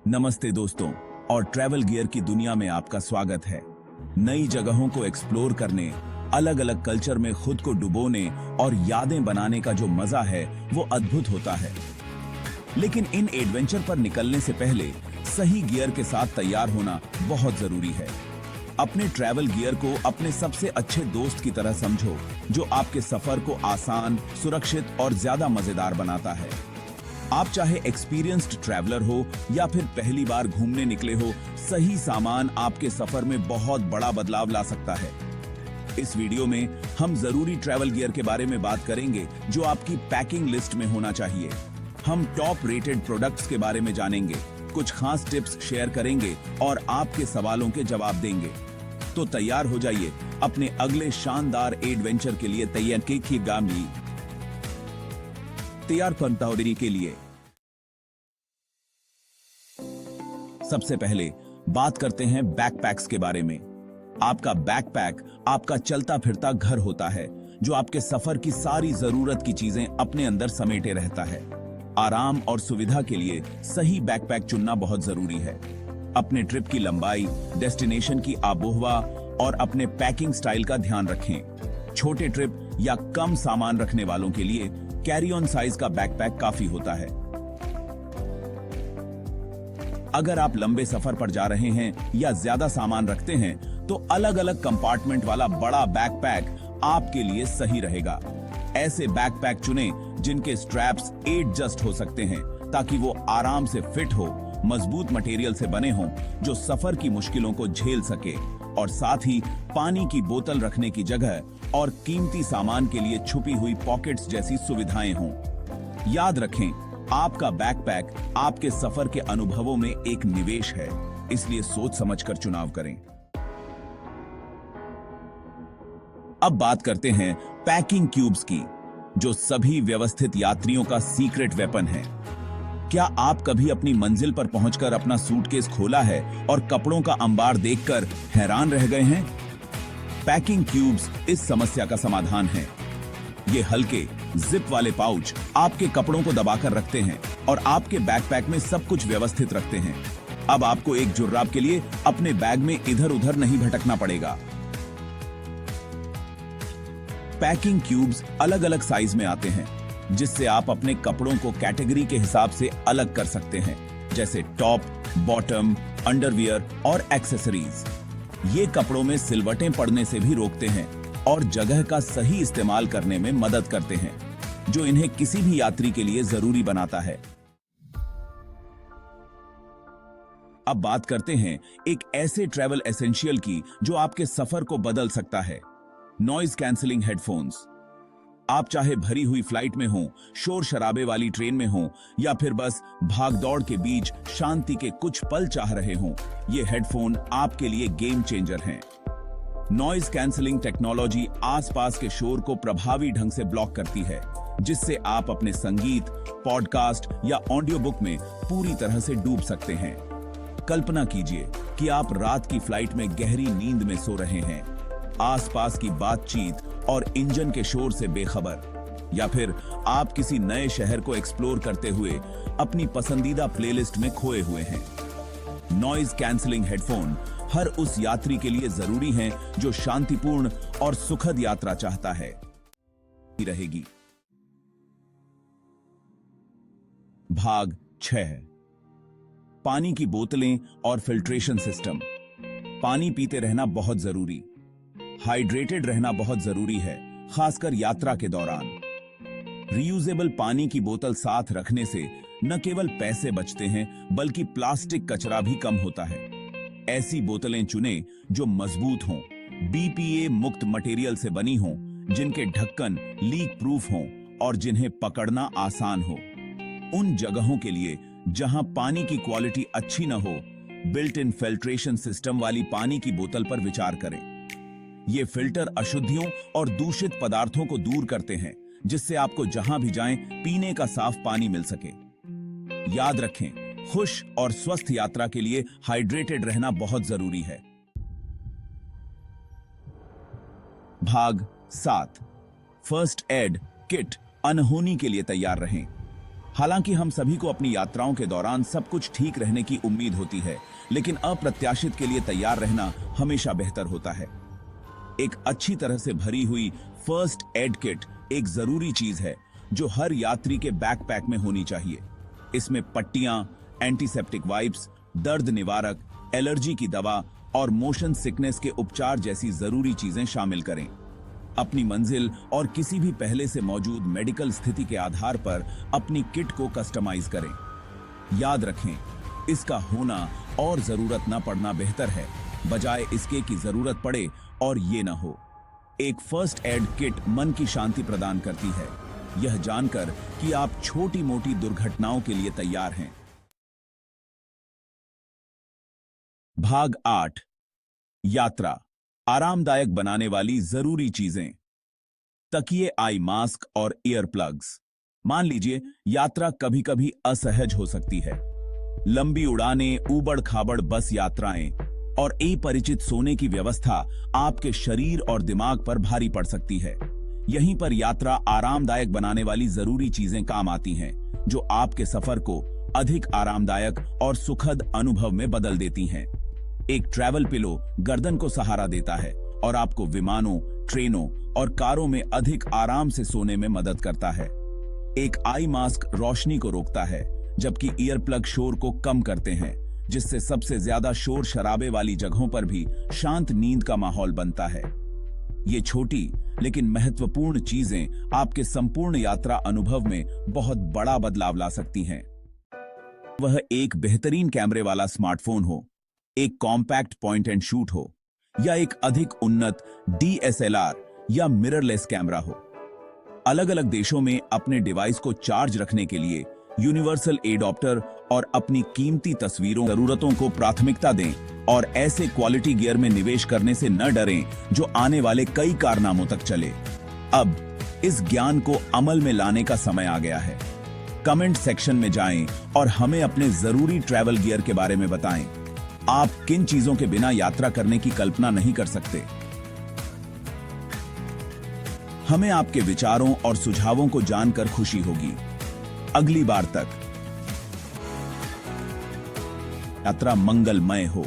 नमस्ते दोस्तों, और ट्रैवल गियर की दुनिया में आपका स्वागत है। नई जगहों को एक्सप्लोर करने, अलग अलग कल्चर में खुद को डुबोने और यादें बनाने का जो मजा है वो अद्भुत होता है। लेकिन इन एडवेंचर पर निकलने से पहले सही गियर के साथ तैयार होना बहुत जरूरी है। अपने ट्रैवल गियर को अपने सबसे अच्छे दोस्त की तरह समझो, जो आपके सफर को आसान, सुरक्षित और ज्यादा मजेदार बनाता है। आप चाहे एक्सपीरियंस्ड ट्रैवलर हो या फिर पहली बार घूमने निकले हो, सही सामान आपके सफर में बहुत बड़ा बदलाव ला सकता है। इस वीडियो में हम जरूरी ट्रैवल गियर के बारे में बात करेंगे जो आपकी पैकिंग लिस्ट में होना चाहिए। हम टॉप रेटेड प्रोडक्ट्स के बारे में जानेंगे, कुछ खास टिप्स शेयर करेंगे और आपके सवालों के जवाब देंगे। तो तैयार हो जाइए अपने अगले शानदार एडवेंचर के लिए। तैयार पंतावरी के लिए सबसे पहले बात करते हैं बैकपैक्स के बारे में। आपका बैकपैक आपका चलता फिरता घर होता है, जो आपके सफर की सारी जरूरत की चीजें अपने अंदर समेटे रहता है। आराम और सुविधा के लिए सही बैकपैक चुनना बहुत जरूरी है। अपने ट्रिप की लंबाई, डेस्टिनेशन की आबोहवा और अपने पैकिंग स्टाइल का ध्यान रखें। छोटे ट्रिप या कम सामान रखने वालों के लिए कैरी ऑन साइज का बैकपैक काफी होता है। अगर आप लंबे सफर पर जा रहे हैं या ज्यादा सामान रखते हैं, तो अलग अलग कंपार्टमेंट वाला बड़ा बैकपैक आपके लिए सही रहेगा। ऐसे बैकपैक चुनें जिनके स्ट्रैप्स एडजस्ट हो सकते हैं, ताकि वो आराम से फिट हो, मजबूत मटेरियल से बने हों, जो सफर की मुश्किलों को झेल सके, और साथ ही पानी की बोतल रखने की जगह और कीमती सामान के लिए छुपी हुई पॉकेट्स जैसी सुविधाएं हों। याद रखें, आपका बैकपैक आपके सफर के अनुभवों में एक निवेश है, इसलिए सोच समझकर चुनाव करें। अब बात करते हैं पैकिंग क्यूब्स की, जो सभी व्यवस्थित यात्रियों का सीक्रेट वेपन है। क्या आप कभी अपनी मंजिल पर पहुंचकर अपना सूटकेस खोला है और कपड़ों का अंबार देखकर हैरान रह गए हैं? पैकिंग क्यूब्स इस समस्या का समाधान है। ये हल्के जिप वाले पाउच आपके कपड़ों को दबाकर रखते हैं और आपके बैकपैक में सब कुछ व्यवस्थित रखते हैं। अब आपको एक जुर्राब के लिए अपने बैग में इधर उधर नहीं भटकना पड़ेगा। पैकिंग क्यूब्स अलग अलग साइज में आते हैं, जिससे आप अपने कपड़ों को कैटेगरी के हिसाब से अलग कर सकते हैं, जैसे टॉप, बॉटम, अंडरवियर और एक्सेसरीज। ये कपड़ों में सिलवटें पड़ने से भी रोकते हैं और जगह का सही इस्तेमाल करने में मदद करते हैं, जो इन्हें किसी भी यात्री के लिए जरूरी बनाता है। अब बात करते हैं एक ऐसे ट्रैवल एसेंशियल की जो आपके सफर को बदल सकता है। Noise cancelling headphones. आप चाहे भरी हुई फ्लाइट में हो, शोर शराबे वाली ट्रेन में हो, या फिर बस भागदौड़ के बीच शांति के कुछ पल चाह रहे हो, ये हेडफोन आपके लिए गेम चेंजर हैं। नॉइज कैंसलिंग टेक्नोलॉजी आसपास के शोर को प्रभावी ढंग से ब्लॉक करती है, जिससे आप अपने संगीत, पॉडकास्ट या ऑडियो बुक में पूरी तरह से डूब सकते हैं। कल्पना कीजिए कि आप रात की फ्लाइट में गहरी नींद में सो रहे हैं, आसपास की बातचीत और इंजन के शोर से बेखबर, या फिर आप किसी नए शहर को एक्सप्लोर करते हुए अपनी पसंदीदा प्लेलिस्ट में खोए हुए हैं। नॉइज कैंसलिंग हेडफोन हर उस यात्री के लिए जरूरी हैं जो शांतिपूर्ण और सुखद यात्रा चाहता है। रहेगी। भाग 6, पानी की बोतलें और फिल्ट्रेशन सिस्टम। पानी पीते रहना बहुत जरूरी। हाइड्रेटेड रहना बहुत जरूरी है, खासकर यात्रा के दौरान। रीयूजेबल पानी की बोतल साथ रखने से न केवल पैसे बचते हैं, बल्कि प्लास्टिक कचरा भी कम होता है। ऐसी बोतलें चुनें जो मजबूत हों, बीपीए मुक्त मटेरियल से बनी हों, जिनके ढक्कन लीक प्रूफ हों और जिन्हें पकड़ना आसान हो। उन जगहों के लिए जहां पानी की क्वालिटी अच्छी न हो, बिल्ट इन फिल्ट्रेशन सिस्टम वाली पानी की बोतल पर विचार करें। ये फिल्टर अशुद्धियों और दूषित पदार्थों को दूर करते हैं, जिससे आपको जहां भी जाएं पीने का साफ पानी मिल सके। याद रखें, खुश और स्वस्थ यात्रा के लिए हाइड्रेटेड रहना बहुत जरूरी है। भाग 7, फर्स्ट एड किट। अनहोनी के लिए तैयार रहें। हालांकि हम सभी को अपनी यात्राओं के दौरान सब कुछ ठीक रहने की उम्मीद होती है, लेकिन अप्रत्याशित के लिए तैयार रहना हमेशा बेहतर होता है। एक अच्छी तरह से भरी हुई फर्स्ट एड किट एक जरूरी चीज है जो हर यात्री के बैकपैक में होनी चाहिए। इसमें पट्टियां, एंटीसेप्टिक वाइप्स, दर्द निवारक, एलर्जी की दवा और मोशन सिकनेस के उपचार जैसी जरूरी चीजें शामिल करें। अपनी मंजिल और किसी भी पहले से मौजूद मेडिकल स्थिति के आधार पर अपनी किट को कस्टमाइज करें। याद रखें, इसका होना और जरूरत न पड़ना बेहतर है, बजाय इसके कि जरूरत पड़े और ये न हो। एक फर्स्ट एड किट मन की शांति प्रदान करती है, यह जानकर कि आप छोटी मोटी दुर्घटनाओं के लिए तैयार हैं। भाग 8, यात्रा आरामदायक बनाने वाली जरूरी चीजें। तकिए, आई मास्क और ईयर प्लग्स। मान लीजिए यात्रा कभी कभी असहज हो सकती है। लंबी उड़ानें, ऊबड़ खाबड़ बस यात्राएं और अपरिचित सोने की व्यवस्था आपके शरीर और दिमाग पर भारी पड़ सकती है। यहीं पर यात्रा आरामदायक बनाने वाली जरूरी चीजें काम आती हैं, जो आपके सफर को अधिक आरामदायक और सुखद अनुभव में बदल देती हैं। एक ट्रैवल पिलो गर्दन को सहारा देता है और आपको विमानों, ट्रेनों और कारों में अधिक आराम से सोने में मदद करता है। एक आई मास्क रोशनी को रोकता है, जबकि ईयर प्लग शोर को कम करते हैं, जिससे सबसे ज्यादा शोर शराबे वाली जगहों पर भी शांत नींद का माहौल बनता है। ये छोटी लेकिन महत्वपूर्ण चीजें आपके संपूर्ण यात्रा अनुभव में बहुत बड़ा बदलाव ला सकती हैं। वह एक बेहतरीन कैमरे वाला स्मार्टफोन हो, एक कॉम्पैक्ट पॉइंट एंड शूट हो, या एक अधिक उन्नत DSLR या मिररलेस कैमरा हो। अलग अलग देशों में अपने डिवाइस को चार्ज रखने के लिए यूनिवर्सल एडॉप्टर और अपनी कीमती तस्वीरों जरूरतों को प्राथमिकता दें और ऐसे क्वालिटी गियर में निवेश करने से न डरें जो आने वाले कई कारनामों तक चले। अब इस ज्ञान को अमल में लाने का समय आ गया है। कमेंट सेक्शन में जाएं और हमें अपने जरूरी ट्रैवल गियर के बारे में बताएं। आप किन चीजों के बिना यात्रा करने की कल्पना नहीं कर सकते? हमें आपके विचारों और सुझावों को जानकर खुशी होगी। अगली बार तक यात्रा मंगलमय हो।